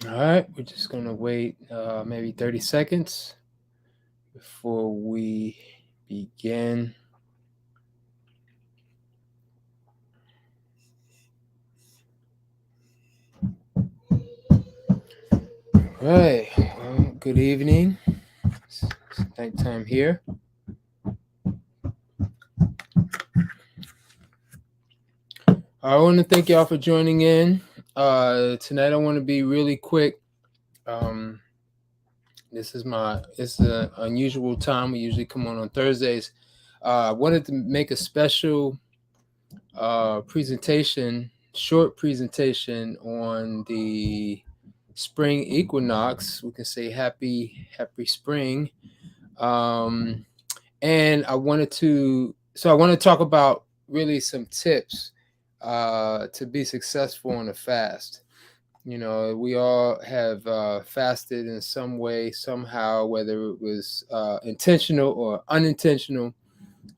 All right, we're just going to wait maybe 30 seconds before we begin. Right. Well, good evening. It's nighttime here. I want to thank y'all for joining in. Tonight, I want to be really quick. Um, this is an unusual time. We usually come on Thursdays. I wanted to make a special presentation, short presentation on the spring equinox. We can say happy spring. Um, and I want to talk about really some tips to be successful on a fast. You know, we all have fasted in some way, somehow, whether it was intentional or unintentional.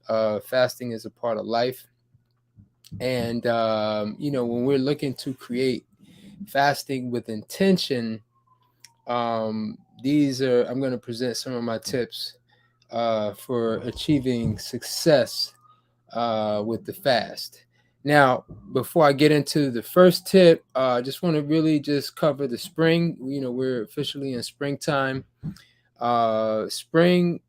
Fasting is a part of life. And, when we're looking to create fasting with intention, I'm going to present some of my tips for achieving success with the fast. Now, before I get into the first tip, I just want to really just cover the spring. You know, we're officially in springtime. Spring,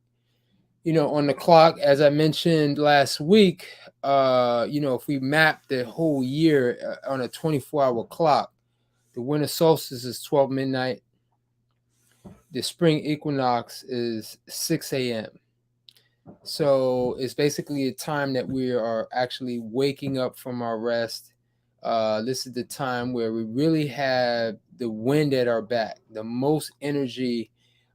on the clock, as I mentioned last week, if we map the whole year on a 24-hour clock, the winter solstice is 12 midnight. The spring equinox is 6 a.m. So it's basically a time that we are actually waking up from our rest. This is the time where we really have the wind at our back, the most energy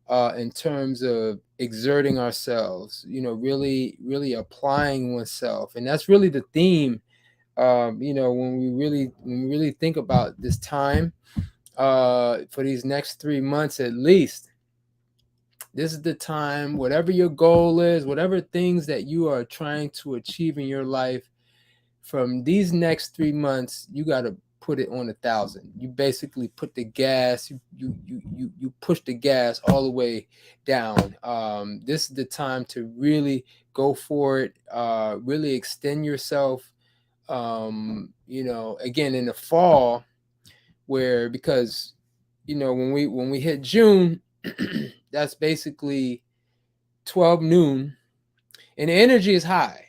in terms of exerting ourselves, really applying oneself. And that's really the theme, when we really think about this time for these next 3 months at least. This is the time, whatever your goal is, whatever things that you are trying to achieve in your life, from these next 3 months, you got to put it on 1,000. You basically put the gas, you push the gas all the way down. This is the time to really go for it, really extend yourself. Again, in the fall, because when we hit June, that's basically 12 noon, and the energy is high.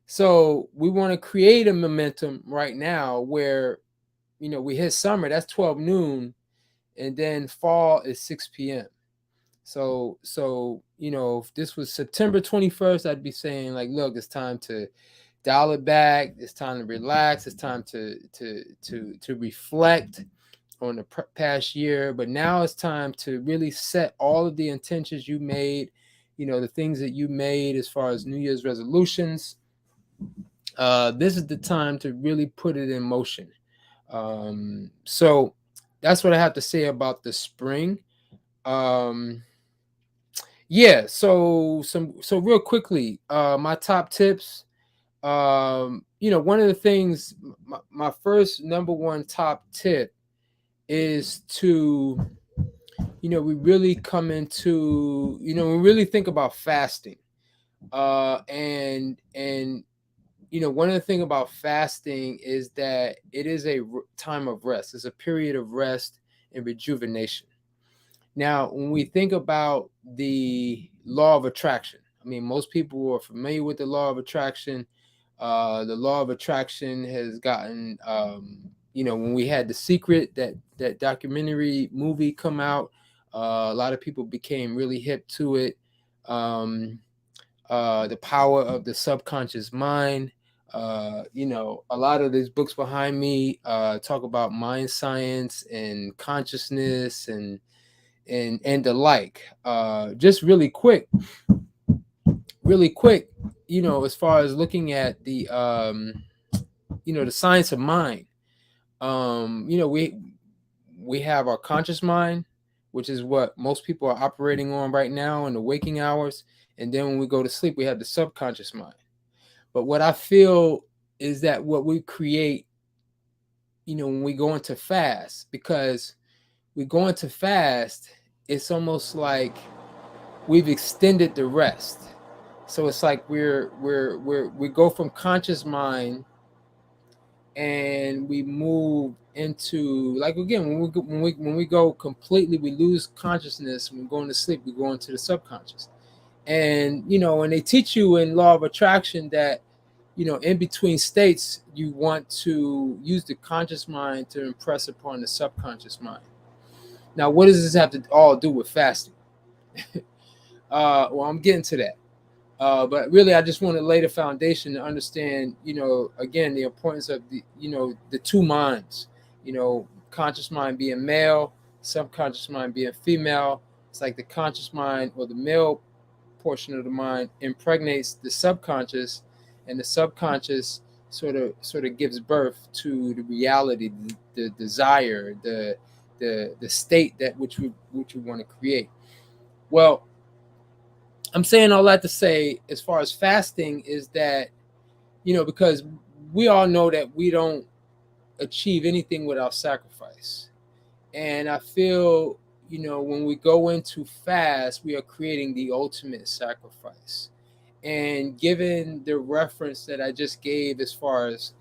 So we want to create a momentum right now where, we hit summer, that's 12 noon, and then fall is 6 p.m. So if this was September 21st, I'd be saying, like, look, it's time to dial it back. It's time to relax. It's time to reflect on the past year. But now it's time to really set all of the intentions you made, the things that you made as far as New Year's resolutions. This is the time to really put it in motion. So that's what I have to say about the spring. Um, yeah. So real quickly, my top tips. One of the things, my first number one top tip is to, we really come into, we really think about fasting. And one of the things about fasting is that it is a time of rest. It's a period of rest and rejuvenation. Now, when we think about the law of attraction, I mean, most people are familiar with the law of attraction. The law of attraction has gotten, when we had The Secret, that documentary movie come out, a lot of people became really hip to it. Um, the power of the subconscious mind. A lot of these books behind me talk about mind science and consciousness and the like. Just really quick, as far as looking at the science of mind. We have our conscious mind, which is what most people are operating on right now in the waking hours. And then when we go to sleep, we have the subconscious mind. But what I feel is that what we create, when we go into fast, because we go into fast, it's almost like we've extended the rest. So it's like we go from conscious mind and we move into, like, again, when we go completely, we lose consciousness. When we go into sleep, we go into the subconscious. And when they teach you in law of attraction that in between states, you want to use the conscious mind to impress upon the subconscious mind. Now, what does this have to all do with fasting? Well, I'm getting to that. But really, I just want to lay the foundation to understand, again, the importance of the two minds, conscious mind being male, subconscious mind being female. It's like the conscious mind, or the male portion of the mind, impregnates the subconscious, and the subconscious sort of gives birth to the reality, the desire, the state that which we want to create. Well, I'm saying all that to say, as far as fasting, is that, because we all know that we don't achieve anything without sacrifice. And I feel, when we go into fast, we are creating the ultimate sacrifice. And given the reference that I just gave, as far as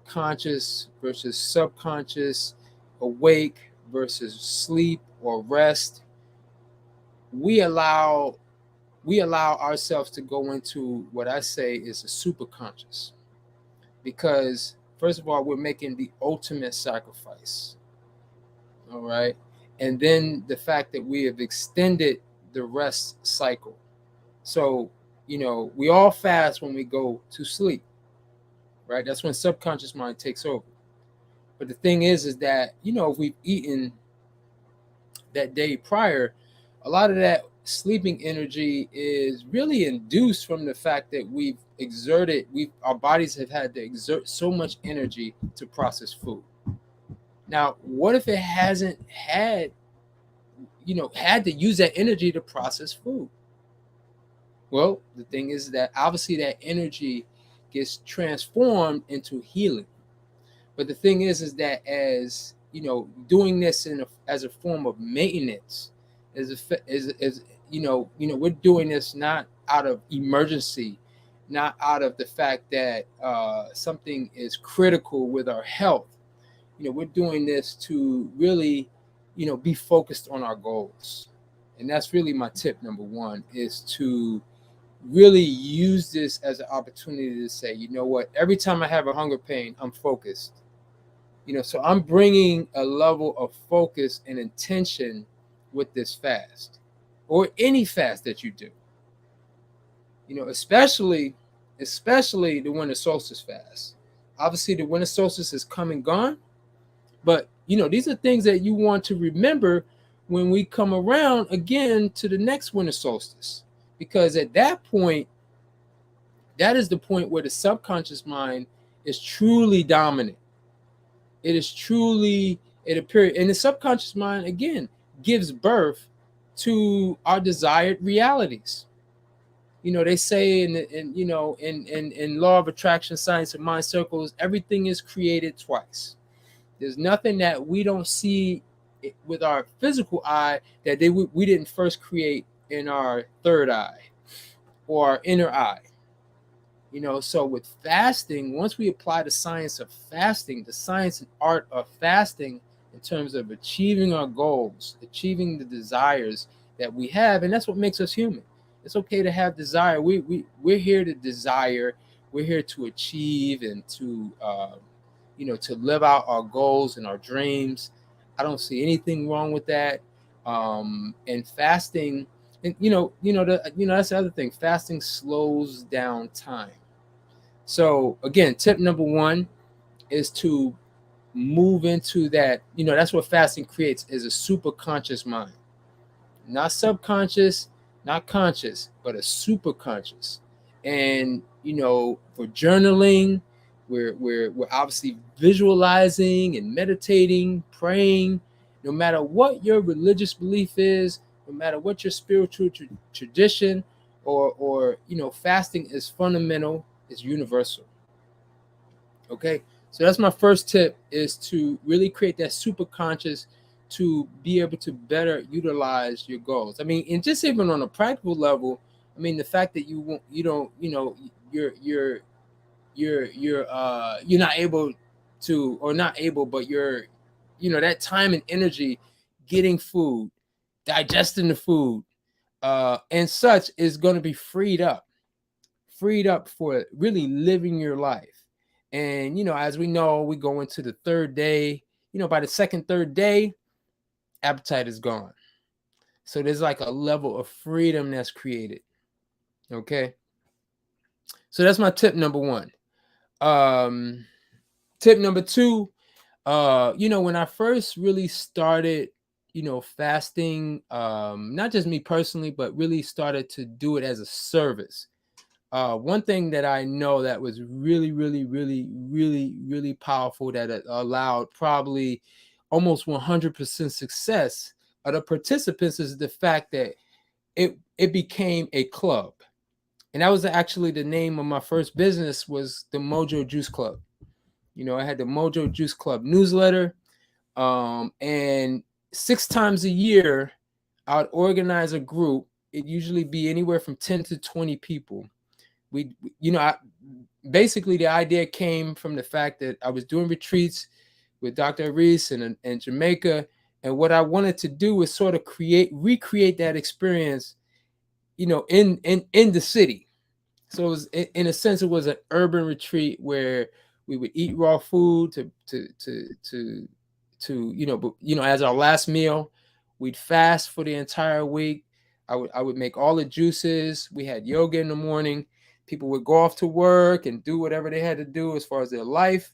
conscious versus subconscious, awake versus sleep or rest, we allow ourselves to go into what I say is a super conscious, because first of all, we're making the ultimate sacrifice. All right. And then the fact that we have extended the rest cycle. So, we all fast when we go to sleep, right? That's when subconscious mind takes over. But the thing is that, if we've eaten that day prior, a lot of that sleeping energy is really induced from the fact that our bodies have had to exert so much energy to process food. Now, what if it hasn't had to use that energy to process food? Well, the thing is that obviously that energy gets transformed into healing. But the thing is that, as doing this as a form of maintenance, we're doing this not out of emergency, not out of the fact that something is critical with our health. We're doing this to really, be focused on our goals. And that's really my tip number one, is to really use this as an opportunity to say, you know what, every time I have a hunger pain, I'm focused. So I'm bringing a level of focus and intention with this fast, or any fast that you do. Especially the winter solstice fast. Obviously, the winter solstice is come and gone, but these are things that you want to remember when we come around again to the next winter solstice, because at that point, that is the point where the subconscious mind is truly dominant. It is truly at a period, and the subconscious mind again gives birth to our desired realities. They say in law of attraction, science and mind circles, everything is created twice. There's nothing that we don't see with our physical eye that we didn't first create in our third eye or our inner eye. So with fasting, once we apply the science of fasting, the science and art of fasting, in terms of achieving our goals, achieving the desires that we have, and that's what makes us human. It's okay to have desire. We're here to desire. We're here to achieve and to to live out our goals and our dreams. I don't see anything wrong with that. And fasting, and that's the other thing. Fasting slows down time. So again, tip number one is to move into that. That's what fasting creates, is a super conscious mind, not subconscious, not conscious, but a super conscious. And for journaling, we're obviously visualizing and meditating, praying. No matter what your religious belief is, no matter what your spiritual tradition, or fasting is fundamental, is universal. Okay, so that's my first tip, is to really create that super conscious, to be able to better utilize your goals. I mean, and just even on a practical level, I mean, the fact that you don't, you're not able to, or not able, but you're, that time and energy getting food, digesting the food, and such is going to be freed up for really living your life. And as we know, we go into the third day. By the second, third day, appetite is gone. So there's like a level of freedom that's created. Okay. So that's my tip number one. Tip number two, when I first really started, fasting, not just me personally, but really started to do it as a service. One thing that I know that was really, really, really, really, really powerful, that it allowed probably almost 100% success of the participants, is the fact that it became a club. And that was actually the name of my first business, was the Mojo Juice Club. I had the Mojo Juice Club newsletter. And 6 times a year, I would organize a group. It'd usually be anywhere from 10 to 20 people. Basically the idea came from the fact that I was doing retreats with Dr. Reese in Jamaica. And what I wanted to do was sort of recreate that experience, in the city. So it was, in a sense, it was an urban retreat where we would eat raw food as our last meal. We'd fast for the entire week. I would make all the juices. We had yoga in the morning. People would go off to work and do whatever they had to do as far as their life,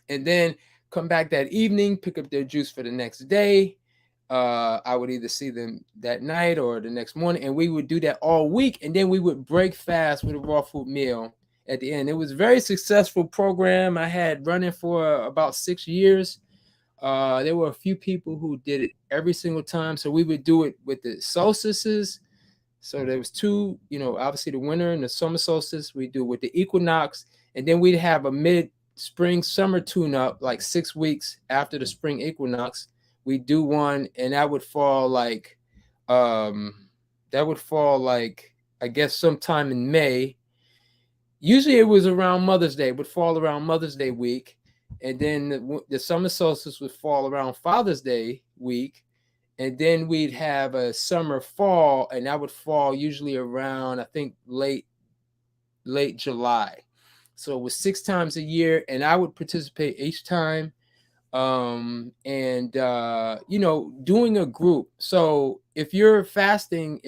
and then come back that evening, pick up their juice for the next day. I would either see them that night or the next morning, and we would do that all week. And then we would break fast with a raw food meal at the end. It was a very successful program. I had running for about 6 years. There were a few people who did it every single time. So we would do it with the solstices. So there was two, obviously the winter and the summer solstice. We do it with the equinox, and then we'd have a mid-spring summer tune-up, like 6 weeks after the spring equinox. We do one, and that would fall like, I guess sometime in May. Usually it was around Mother's Day, would fall around Mother's Day week. And then the summer solstice would fall around Father's Day week. And then we'd have a summer fall, and that would fall usually around, I think, late July. So it was 6 times a year, and I would participate each time. Doing a group. So if you're fasting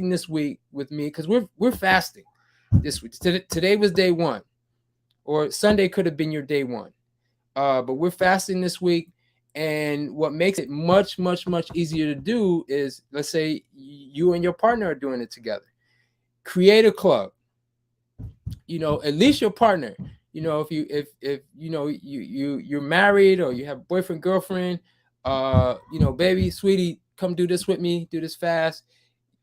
this week with me, because we're fasting this week. Today was day one, or Sunday could have been your day one. But we're fasting this week. And what makes it much, much, much easier to do is, let's say you and your partner are doing it together. Create a club. At least your partner. If you're married, or you have boyfriend, girlfriend, baby, sweetie, come do this with me, do this fast.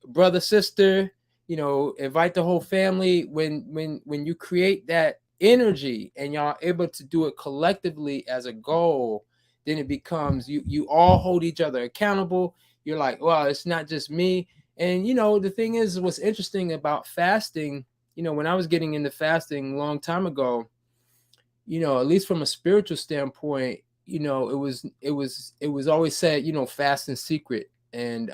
Brother, sister, invite the whole family. When you create that energy and y'all able to do it collectively as a goal, then it becomes you all hold each other accountable. You're like, well, it's not just me. And the thing is, what's interesting about fasting, when I was getting into fasting a long time ago, at least from a spiritual standpoint, it was always said, fast in secret. And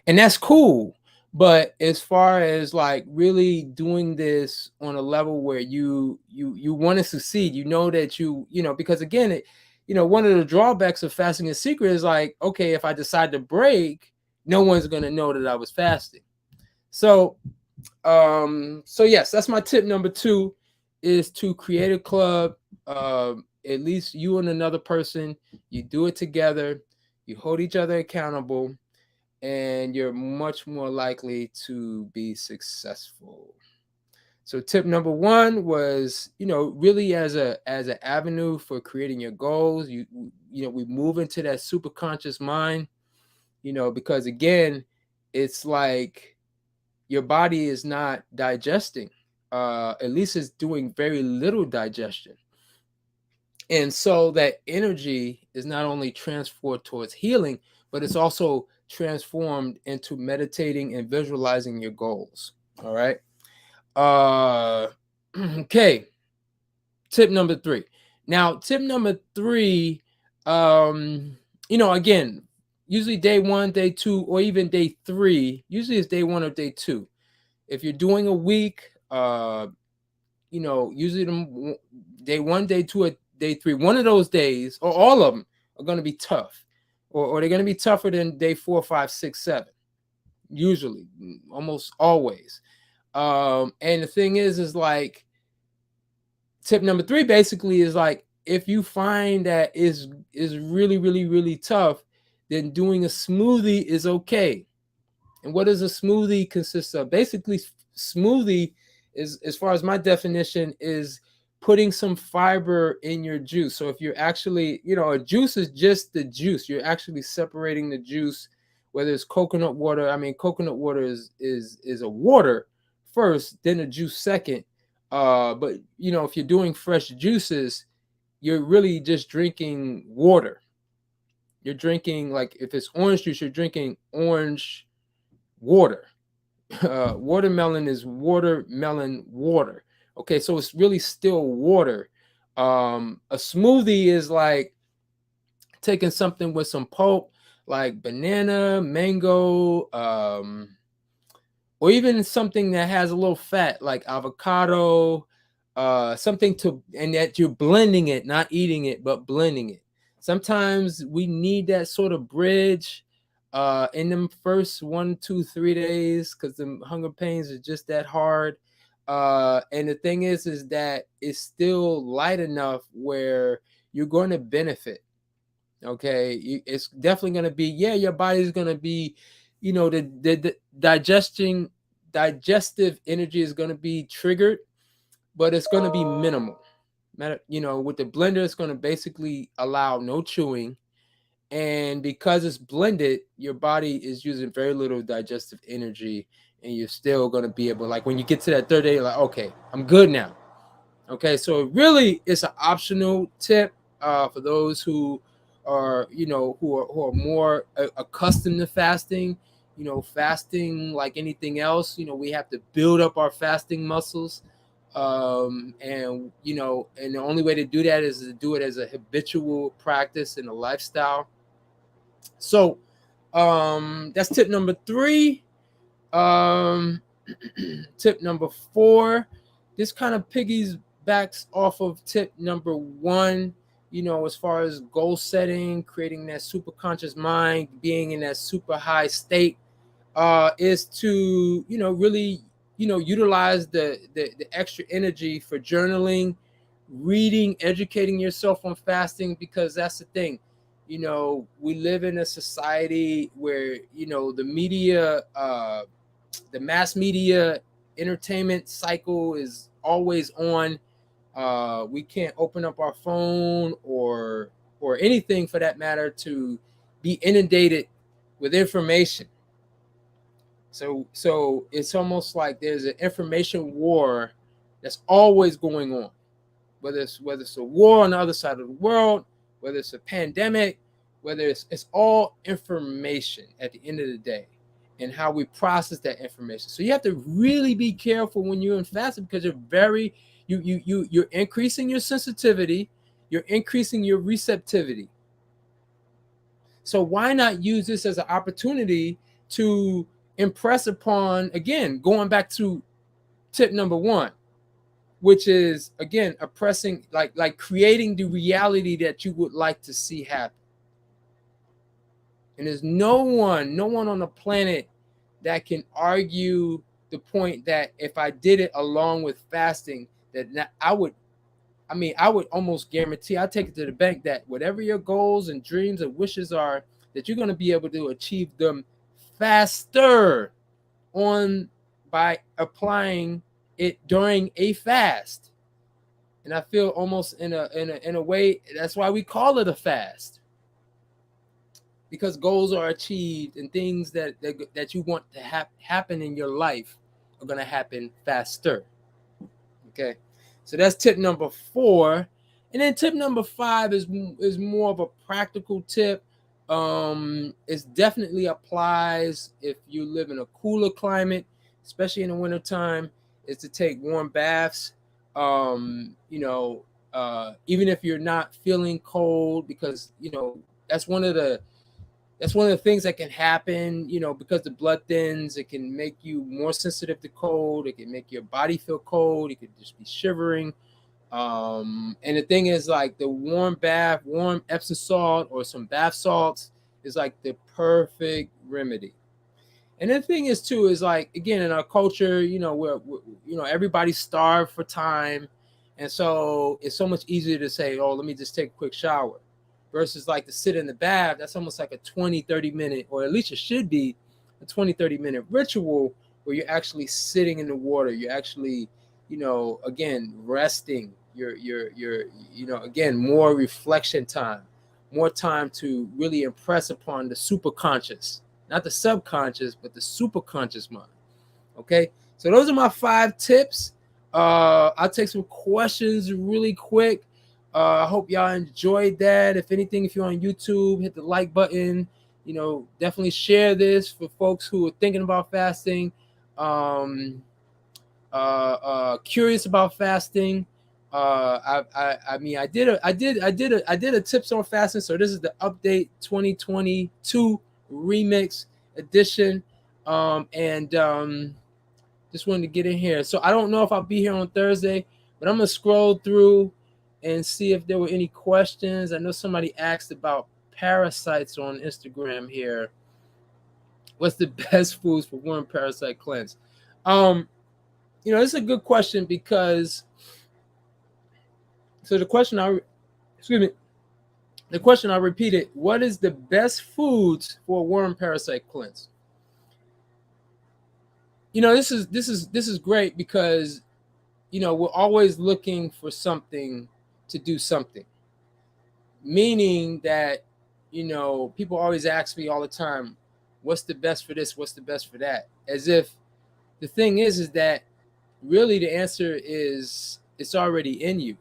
that's cool. But as far as like really doing this on a level where you want to succeed, that because again, one of the drawbacks of fasting in secret is like, okay, if I decide to break, no one's going to know that I was fasting. So yes, that's my tip number 2, is to create a club. At least you and another person, you do it together, you hold each other accountable, and you're much more likely to be successful. So tip number 1 was, really as an avenue for creating your goals. We move into that super conscious mind, because again, it's like your body is not digesting. At least it's doing very little digestion. And so that energy is not only transferred towards healing, but it's also transformed into meditating and visualizing your goals. All right. Okay. Tip number 3. Now, tip number 3, again, usually day 1, day 2, or even day 3, usually it's day 1 or day 2. If you're doing a week, usually day 1, day 2, or day 3, one of those days, or all of them, are going to be tough, or they're going to be tougher than day 4, 5, 6, 7. Usually, almost always. And the thing is like, tip number 3 basically is like, if you find that is really, really, really tough, then doing a smoothie is okay. And what does a smoothie consist of? Basically, smoothie is, as far as my definition, is putting some fiber in your juice. So if you're actually, a juice is just the juice. You're actually separating the juice, whether it's coconut water. I mean, coconut water is a water first, then a juice second. But if you're doing fresh juices, you're really just drinking water. You're drinking, like, if it's orange juice, you're drinking orange water. Watermelon is watermelon water. Okay, so it's really still water. A smoothie is like taking something with some pulp, like banana, mango, or even something that has a little fat, like avocado, something and that you're blending it, not eating it, but blending it. Sometimes we need that sort of bridge in them first 1, 2, 3 days, because the hunger pains are just that hard. And the thing is that it's still light enough where you're going to benefit. Okay, it's definitely going to be, your body's going to be, the digestive energy is going to be triggered, but it's going to be minimal. With the blender, it's going to basically allow no chewing, and because it's blended, your body is using very little digestive energy, and you're still going to be able, like, when you get to that third day, you're like, okay, I'm good now. Okay, so really, it's an optional tip for those who are, who are more accustomed to fasting. Fasting, like anything else, we have to build up our fasting muscles, and the only way to do that is to do it as a habitual practice and a lifestyle. So, that's tip number 3. Um, Tip number 4, this kind of piggybacks off of tip number 1. As far as goal setting, creating that super conscious mind, being in that super high state, is to really utilize the extra energy for journaling, reading, educating yourself on fasting, because that's the thing. We live in a society where the media, the mass media entertainment cycle is always on. We can't open up our phone or anything for that matter to be inundated with information. So it's almost like there's an information war that's always going on. Whether it's a war on the other side of the world, whether it's a pandemic, whether it's all information at the end of the day, and how we process that information. So you have to really be careful when you're in fasting, because you're increasing your sensitivity, you're increasing your receptivity. So why not use this as an opportunity to impress upon, again, going back to tip number 1, which is, again, oppressing, like creating the reality that you would like to see happen. And there's no one on the planet that can argue the point that if I did it along with fasting, that I would almost guarantee, I take it to the bank, that whatever your goals and dreams and wishes are, that you're going to be able to achieve them faster by applying it during a fast. And I feel almost in a way, that's why we call it a fast, because goals are achieved, and things that you want to happen in your life are going to happen faster. Okay, so that's tip number 4. And then tip number 5 is more of a practical tip. It definitely applies if you live in a cooler climate, especially in the wintertime, is to take warm baths. Even if you're not feeling cold, because that's one of the that's one of the things that can happen, because the blood thins. It can make you more sensitive to cold. It can make your body feel cold. You could just be shivering. And the thing is, like, the warm bath, warm Epsom salt or some bath salts is like the perfect remedy. And the thing is too is, like, again, in our culture, we're everybody's starved for time, and so it's so much easier to say, oh, let me just take a quick shower, versus like to sit in the bath. That's almost like a 20-30 minute, or at least it should be a 20-30 minute ritual, where you're actually sitting in the water. You're actually, again, resting. You're again, more reflection time, more time to really impress upon the superconscious, not the subconscious, but the superconscious mind. Okay, so those are my 5 tips. I'll take some questions really quick. I hope y'all enjoyed that. If anything, if you're on YouTube, hit the like button. Definitely share this for folks who are thinking about fasting, curious about fasting. I did a tips on fasting. So this is the update 2022 remix edition. And just wanted to get in here. So I don't know if I'll be here on Thursday, but I'm gonna scroll through and see if there were any questions. I know somebody asked about parasites on Instagram here. What's the best foods for worm parasite cleanse? This is a good question, because so the question I repeated: what is the best foods for worm parasite cleanse? This is great, because we're always looking for something to do something. Meaning that, people always ask me all the time, what's the best for this? What's the best for that? As if the thing is that really the answer is it's already in you.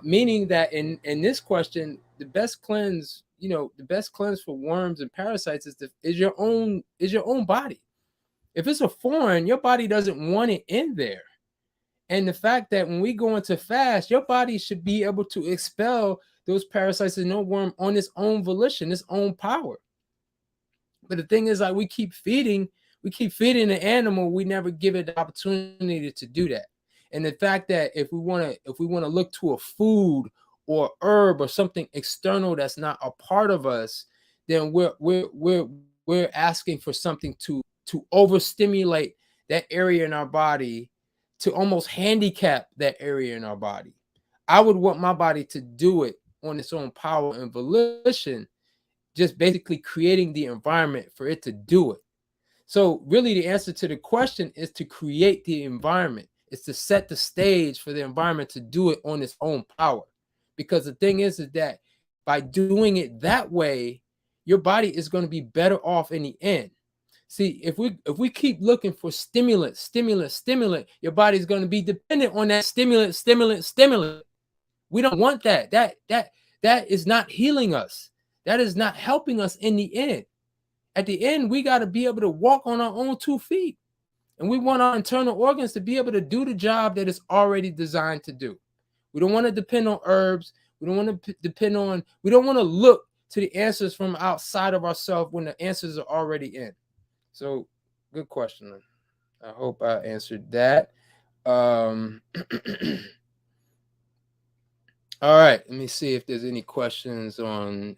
Meaning that in this question, the best cleanse, the best cleanse for worms and parasites is your own body. If it's a foreign, your body doesn't want it in there. And the fact that when we go into fast, your body should be able to expel those parasites and no worm on its own volition, its own power. But the thing is, like, we keep feeding the animal, we never give it the opportunity to do that. And the fact that if we want to look to a food or herb or something external that's not a part of us, then we're asking for something to overstimulate that area in our body, to almost handicap that area in our body. I would want my body to do it on its own power and volition, just basically creating the environment for it to do it. So really the answer to the question is to create the environment. It's to set the stage for the environment to do it on its own power. Because the thing is that by doing it that way, your body is going to be better off in the end. See, if we keep looking for stimulant, your body's going to be dependent on that stimulant. We don't want that. That is not healing us. That is not helping us in the end. At the end, we got to be able to walk on our own 2 feet. And we want our internal organs to be able to do the job that it's already designed to do. We don't want to depend on herbs. We don't want to look to the answers from outside of ourselves when the answers are already in. So, good question. I hope I answered that. All right, let me see if there's any questions on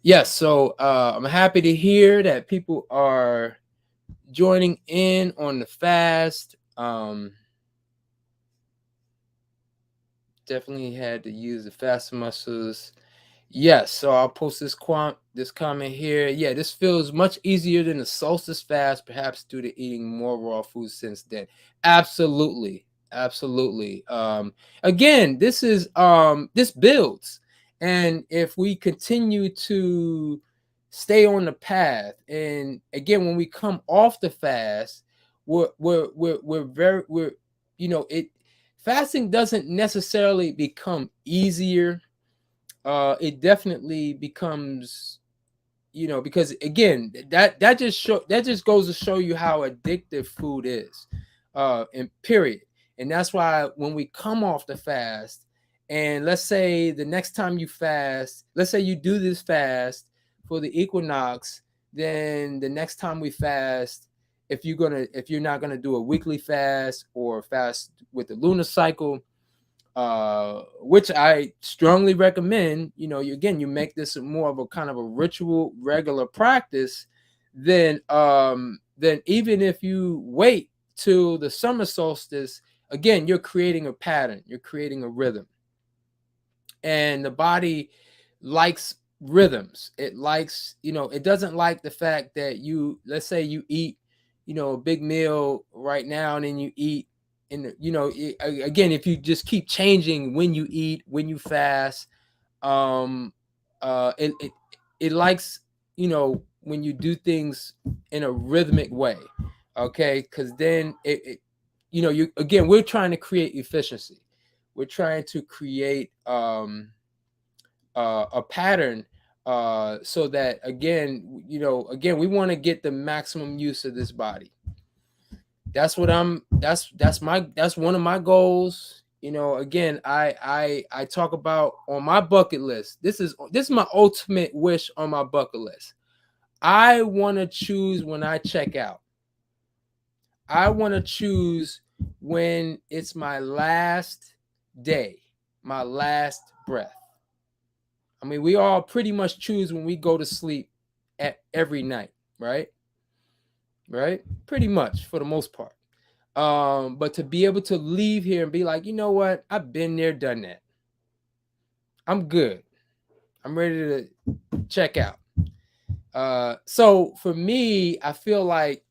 yes. So I'm happy to hear that people are joining in on the fast. Definitely had to use the fast muscles. Yes, so I'll post this comment here. Yeah, this feels much easier than the solstice fast, perhaps due to eating more raw food since then. Absolutely. Again, this builds. And if we continue to stay on the path, and again, when we come off the fast, we're very, it fasting doesn't necessarily become easier. It definitely becomes, because again, that just goes to show you how addictive food is, and period. And that's why when we come off the fast, and let's say the next time you fast, let's say you do this fast for the equinox, then the next time we fast, if you're not gonna do a weekly fast or fast with the lunar cycle, which I strongly recommend, you make this more of a kind of a ritual, regular practice, then even if you wait till the summer solstice, again, you're creating a pattern, you're creating a rhythm. And the body likes rhythms. It likes, it doesn't like the fact that let's say you eat, a big meal right now, and then you eat again, if you just keep changing when you eat, when you fast, um it likes, when you do things in a rhythmic way, okay? Because then you again, we're trying to create efficiency, we're trying to create a pattern, so that again, we want to get the maximum use of this body. That's what that's one of my goals. Again, I talk about on my bucket list. This is my ultimate wish on my bucket list. I want to choose when I check out. I want to choose when it's my last day, my last breath. I mean, we all pretty much choose when we go to sleep at every night, right? Right? Pretty much for the most part. But to be able to leave here and be like, you know what? I've been there, done that. I'm good. I'm ready to check out. So for me, I feel like,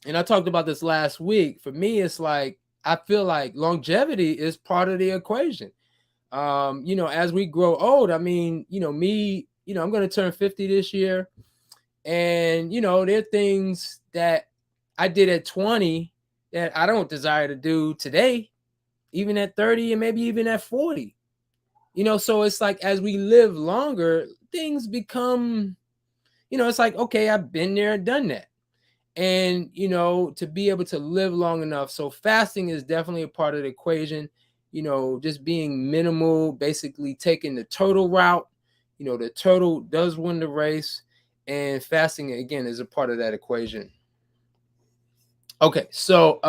and I talked about this last week, for me, it's like, I feel like longevity is part of the equation. As we grow old, I mean, me, I'm going to turn 50 this year. And, there are things that I did at 20 that I don't desire to do today, even at 30 and maybe even at 40. So it's like, as we live longer, things become, it's like, okay, I've been there and done that. And, to be able to live long enough. So fasting is definitely a part of the equation, just being minimal, basically taking the turtle route. The turtle does win the race, and fasting, again, is a part of that equation. Okay, so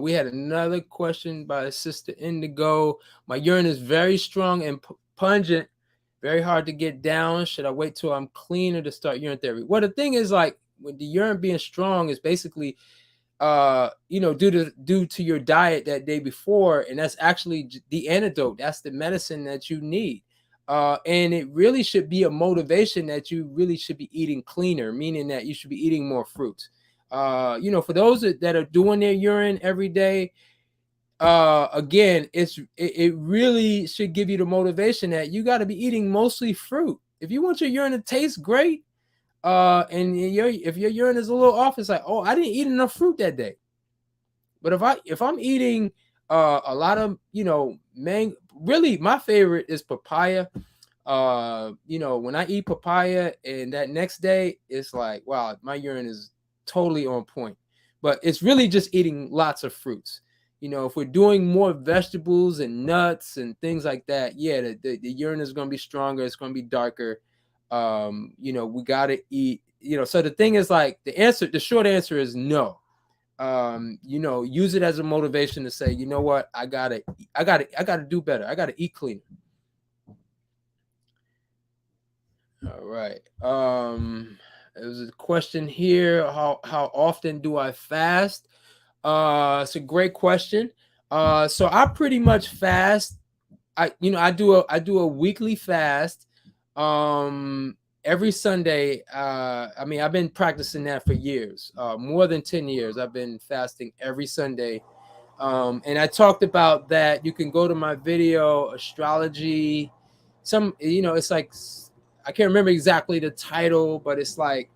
we had another question by Sister Indigo. My urine is very strong and pungent, very hard to get down. Should I wait till I'm cleaner to start urine therapy? Well, the thing is, like, when the urine being strong is basically due to your diet that day before, and that's actually the antidote. That's the medicine that you need. And it really should be a motivation that you really should be eating cleaner, meaning that you should be eating more fruits. For those that are doing their urine every day, again, it really should give you the motivation that you got to be eating mostly fruit. If you want your urine to taste great, and if your urine is a little off, it's like, oh, I didn't eat enough fruit that day. But if I'm eating a lot of really my favorite is papaya. When I eat papaya and that next day, it's like, wow, my urine is totally on point. But it's really just eating lots of fruits. If we're doing more vegetables and nuts and things like that, yeah, the urine is going to be stronger. It's going to be darker. We got to eat, so the thing is, like, the short answer is no. Use it as a motivation to say, you know what, I gotta do better. I gotta eat cleaner. All right. There's a question here. How often do I fast? It's a great question. So I pretty much fast. I do a weekly fast. Every Sunday. I mean, I've been practicing that for years. More than 10 years. I've been fasting every Sunday. And I talked about that. You can go to my video, astrology. It's like, I can't remember exactly the title, but it's like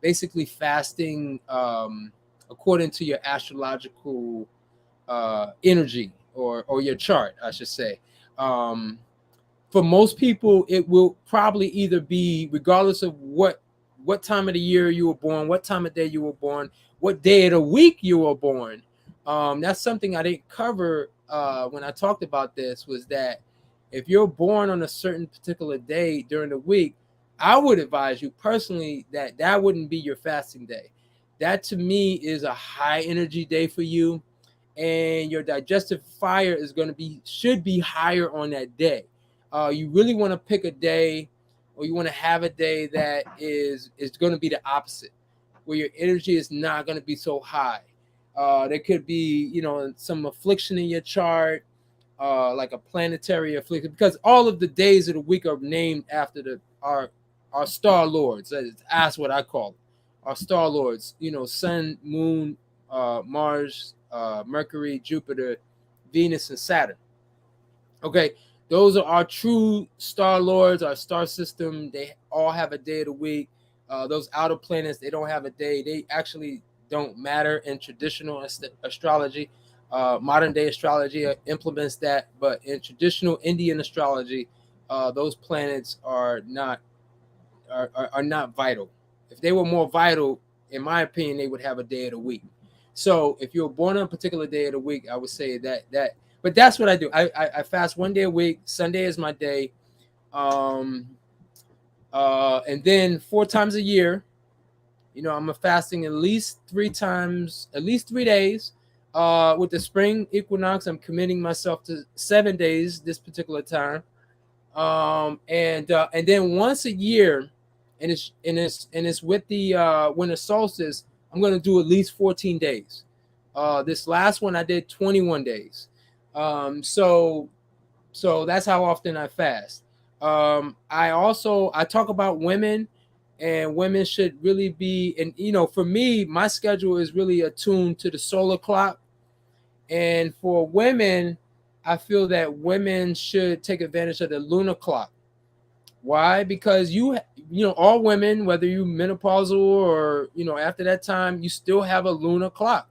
basically fasting according to your astrological energy. or your chart, I should say. Um, for most people, it will probably either be, regardless of what time of the year you were born, what time of day you were born, what day of the week you were born. That's something I didn't cover when I talked about this, was that if you're born on a certain particular day during the week, I would advise you personally that that wouldn't be your fasting day. That to me is a high energy day for you, and your digestive fire is going to be, should be higher on that day. You really want to pick a day, or you want to have a day that is going to be the opposite, where your energy is not going to be so high. There could be, some affliction in your chart, like a planetary affliction, because all of the days of the week are named after our star lords. That's what I call it. Our star lords. Sun, Moon, Mars, Mercury, Jupiter, Venus, and Saturn. Okay, those are our true star lords, our star system. They all have a day of the week. Those outer planets, they don't have a day. They actually don't matter in traditional astrology. Modern day astrology implements that, but in traditional Indian astrology, those planets are not vital. If they were more vital, in my opinion, they would have a day of the week. So if you're born on a particular day of the week, I would say that. But that's what I do. I fast one day a week. Sunday is my day. Um, and then 4 times a year, I'm a fasting at least 3 times, at least 3 days. With the spring equinox, I'm committing myself to 7 days this particular time. And then once a year, and it's with the winter solstice, I'm going to do at least 14 days. This last one I did 21 days. So that's how often I fast. I talk about women, and women should really be, and for me, my schedule is really attuned to the solar clock. And for women, I feel that women should take advantage of the lunar clock. Why? Because all women, whether you menopausal or after that time, you still have a lunar clock.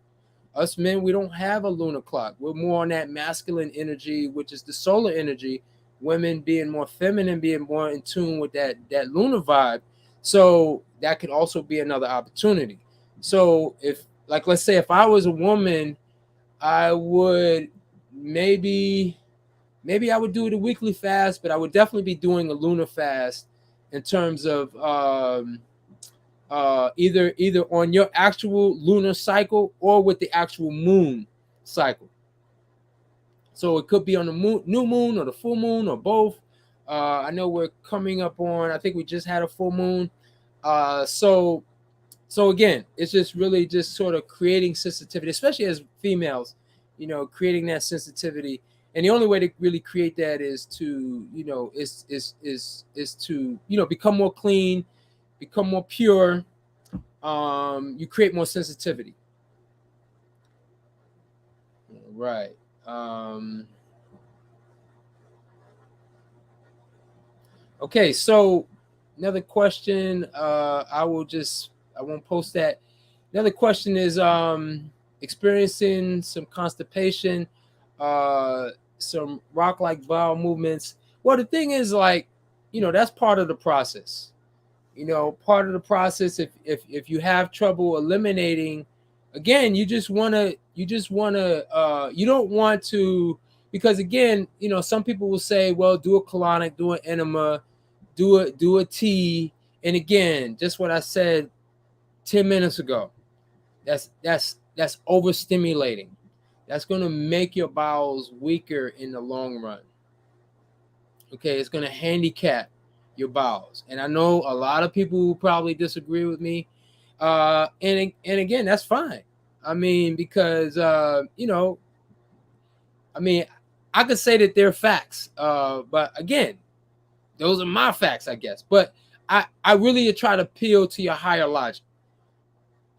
Us men, we don't have a lunar clock. We're more on that masculine energy, which is the solar energy. Women being more feminine, being more in tune with that lunar vibe. So that could also be another opportunity. So if, like, let's say if I was a woman, I would maybe maybe I would do the weekly fast, but I would definitely be doing a lunar fast in terms of either on your actual lunar cycle or with the actual moon cycle. So it could be on the new moon or the full moon or both. I know we're coming up on. I think we just had a full moon. So again, it's just really just sort of creating sensitivity, especially as females, creating that sensitivity. And the only way to really create that is to, is to, become more clean, become more pure. You create more sensitivity. Right. Okay, so another question. I won't post that. Another question is experiencing some constipation, some rock like bowel movements. Well, the thing is, like, that's part of the process. Part of the process. If you have trouble eliminating, again, you don't want to, because again, some people will say, well, do a colonic, do an enema, do a tea, and again, just what I said 10 minutes ago. That's overstimulating. That's going to make your bowels weaker in the long run. Okay, it's going to handicap your bowels. And I know a lot of people will probably disagree with me. And again, that's fine. I mean, because I mean, I could say that they're facts. But again, those are my facts, I guess. But I really try to appeal to your higher logic.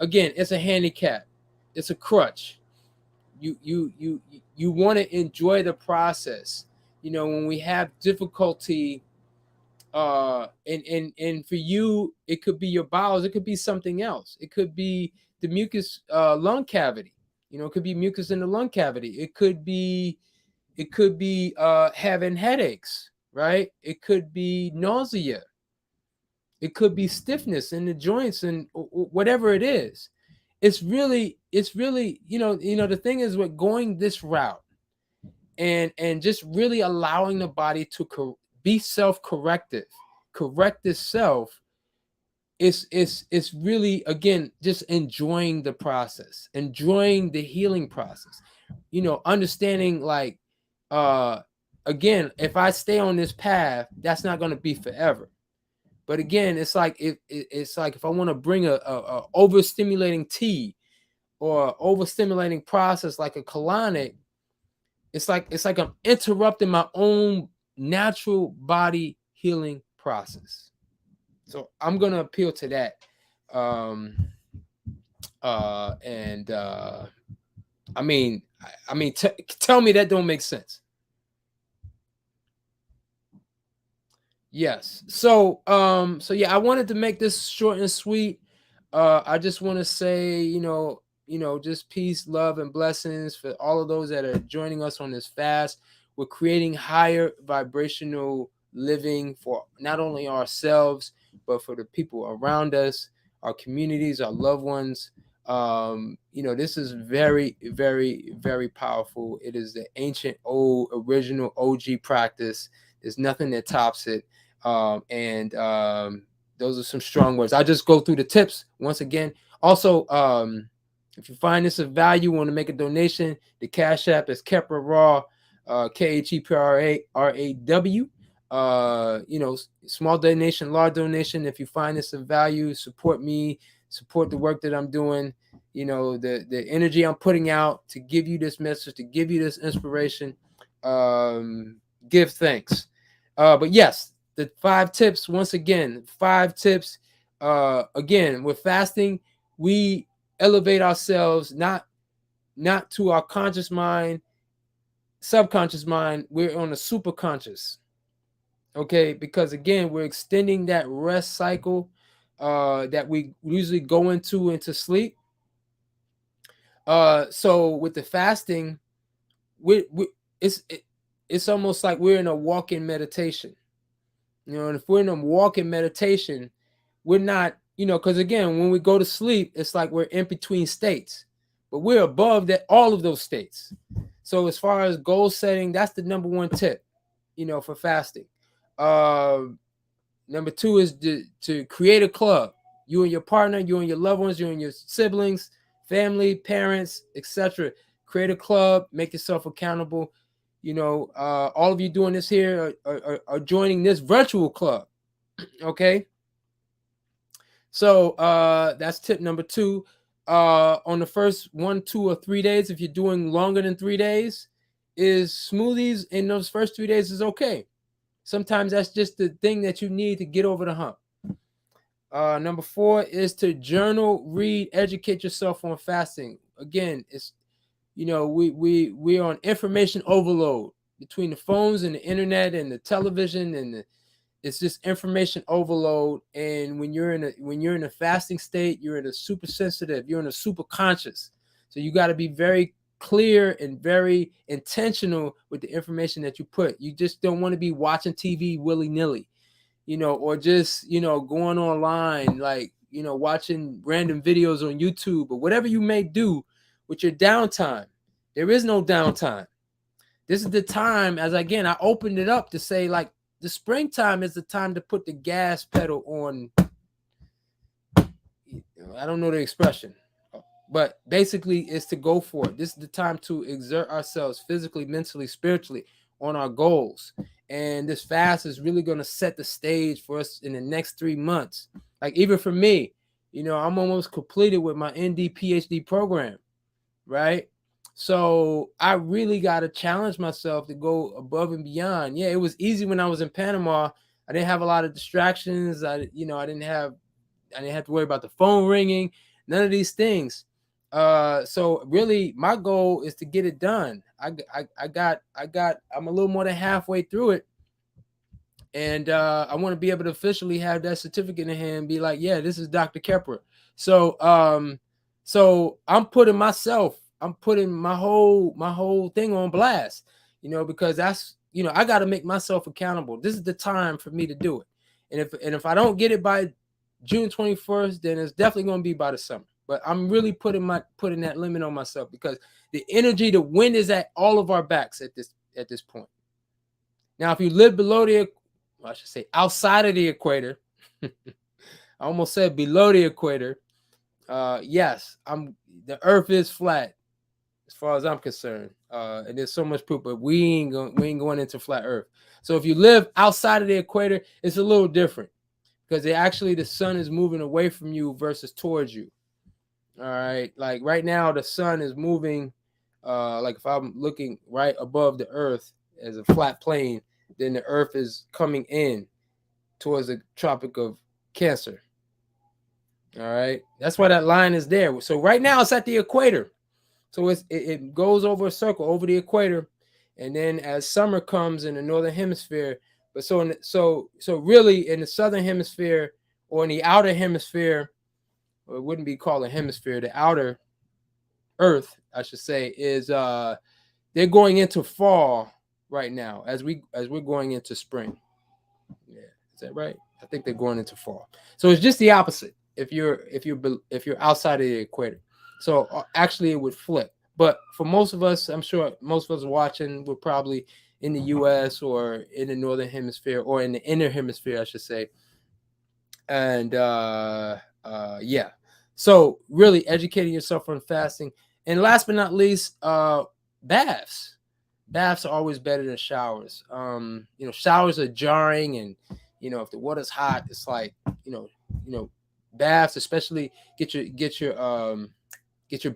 Again, it's a handicap. It's a crutch. You want to enjoy the process. When we have difficulty, and for you, it could be your bowels, it could be something else. It could be the mucus lung cavity. It could be mucus in the lung cavity. It could be It could be having headaches, right? It could be nausea. It could be stiffness in the joints and whatever it is. It's really, the thing is with going this route and just really allowing the body to be self-corrective, correct itself. It's really, again, just enjoying the process, enjoying the healing process, understanding like, again, if I stay on this path, that's not going to be forever. But again, it's like it's like if I want to bring a overstimulating tea or overstimulating process like a colonic, it's like I'm interrupting my own natural body healing process. So I'm gonna appeal to that. Um and I mean, tell me that don't make sense. Yes. So yeah, I wanted to make this short and sweet. I just want to say, just peace, love, and blessings for all of those that are joining us on this fast. We're creating higher vibrational living for not only ourselves, but for the people around us, our communities, our loved ones. This is very, very, very powerful. It is the ancient, old, original OG practice. There's nothing that tops it. And those are some strong words. I just go through the tips once again. Also, if you find this of value, want to make a donation, the Cash App is Kepra Raw, KHEPRARAW. Small donation, large donation. If you find this of value, support me, support the work that I'm doing. The energy I'm putting out to give you this message, to give you this inspiration. Give thanks. But yes, the 5 tips, once again, 5 tips. Again, with fasting, we elevate ourselves not to our conscious mind, subconscious mind. We're on a super conscious. Okay, because again, we're extending that rest cycle that we usually go into sleep. So with the fasting, it's almost like we're in a walk-in meditation. And if we're in a walk-in meditation, we're not, because again, when we go to sleep, it's like we're in between states, but we're above that, all of those states. So as far as goal setting, that's the number 1 tip, for fasting. Number 2 is to create a club. You and your partner, you and your loved ones, you and your siblings, family, parents, etc. Create a club, make yourself accountable. All of you doing this here are joining this virtual club. Okay. So that's tip number 2. On the first 1, 2, or 3 days, if you're doing longer than 3 days, is smoothies in those first 3 days is okay. Sometimes that's just the thing that you need to get over the hump. Number 4 is to journal, read, educate yourself on fasting. Again, it's we're on information overload between the phones and the internet and the television, and it's just information overload. And when you're in a fasting state, you're in a super sensitive, you're in a super conscious. So you got to be very clear and very intentional with the information that you put. You just don't want to be watching TV willy-nilly, or just, going online, like, watching random videos on YouTube or whatever you may do with your downtime. There is no downtime. This is the time, as again, I opened it up to say, like, the springtime is the time to put the gas pedal on. I don't know the expression, but basically it's to go for it. This is the time to exert ourselves physically, mentally, spiritually on our goals. And this fast is really going to set the stage for us in the next 3 months. Like, even for me, I'm almost completed with my ND PhD program, right? So I really got to challenge myself to go above and beyond. Yeah, it was easy when I was in Panama. I didn't have a lot of distractions. I didn't have to worry about the phone ringing, none of these things. So really my goal is to get it done. I'm a little more than halfway through it. And I want to be able to officially have that certificate in hand and be like, yeah, this is Dr. Kepper. So I'm putting my whole thing on blast. because that's, I got to make myself accountable. This is the time for me to do it. And if I don't get it by June 21st, then it's definitely going to be by the summer. But I'm really putting that limit on myself, because the energy, the wind is at all of our backs at this point. Now, if you live I should say outside of the equator, I almost said below the equator. Yes, the Earth is flat as far as I'm concerned, and there's so much proof, but we ain't going into flat Earth. So if you live outside of the equator, it's a little different, because the sun is moving away from you versus towards you. All right, like right now the sun is moving, like if I'm looking right above the Earth as a flat plane, then the Earth is coming in towards the Tropic of Cancer. All right, that's why that line is there. So right now it's at the equator. So it goes over a circle over the equator, and then as summer comes in the northern hemisphere, but so really in the southern hemisphere, or in the outer hemisphere, or it wouldn't be called a hemisphere, the outer Earth, I should say, is they're going into fall right now as we're going into spring. Yeah, is that right? I think they're going into fall. So it's just the opposite if you're outside of the equator. So actually it would flip. But for most of us, I'm sure most of us watching, we're probably in the US or in the northern hemisphere, or in the inner hemisphere, I should say. And yeah. So really educating yourself on fasting. And last but not least, baths. Baths are always better than showers. Showers are jarring, and if the water's hot, it's like, baths, especially get your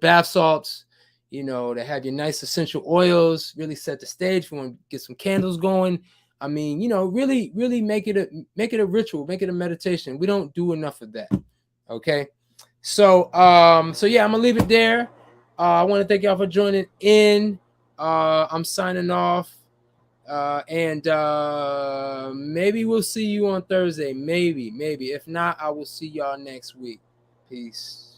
bath salts, to have your nice essential oils, really set the stage. If you want to get some candles going, I mean, really, really make it a ritual, make it a meditation. We don't do enough of that. Okay. So yeah, I'm gonna leave it there. I want to thank y'all for joining in. I'm signing off. And maybe we'll see you on Thursday. Maybe. If not, I will see y'all next week. Peace.